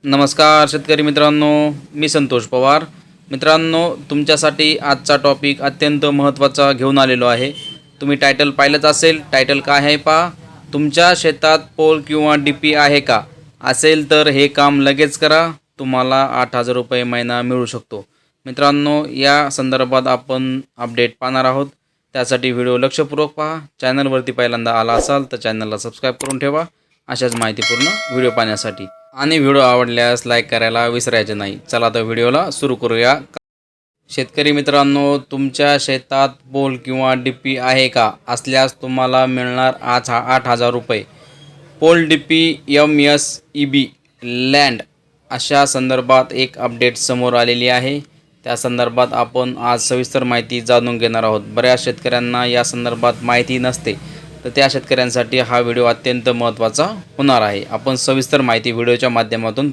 नमस्कार शेतकरी मित्रांनो, मी संतोष पवार. मित्रांनो, तुमच्यासाठी आजचा टॉपिक अत्यंत महत्त्वाचा घेऊन आलेलो आहे. तुम्ही टायटल पाहिलंच असेल. टायटल काय आहे पहा. तुमच्या शेतात पोल किंवा डीपी आहे का? असेल तर हे काम लगेच करा. तुम्हाला 8,000 रुपये महिना मिळू शकतो. मित्रांनो, या संदर्भात आपण अपडेट पाहणार आहोत. त्यासाठी व्हिडिओ लक्षपूर्वक पहा. चॅनलवरती पहिल्यांदा आला असाल तर चॅनलला सबस्क्राईब करून ठेवा अशाच माहितीपूर्ण व्हिडिओ पाहण्यासाठी. आणि व्हिडिओ आवडल्यास लाईक करायला विसरायचे नाही. चला तर व्हिडिओला सुरू करूया. शेतकरी मित्रांनो, तुमच्या शेतात पोल किंवा डीपी आहे का? असल्यास तुम्हाला मिळणार आज 8,000 रुपये. पोल डीपी MSEB लँड अशा संदर्भात एक अपडेट समोर आलेली आहे. त्या संदर्भात आपण आज सविस्तर माहिती जाणून घेणार आहोत. बऱ्याच शेतकऱ्यांना या संदर्भात माहिती नसते, तर त्या शेतकऱ्यांसाठी हा व्हिडिओ अत्यंत महत्त्वाचा होणार आहे. आपण सविस्तर माहिती व्हिडिओच्या माध्यमातून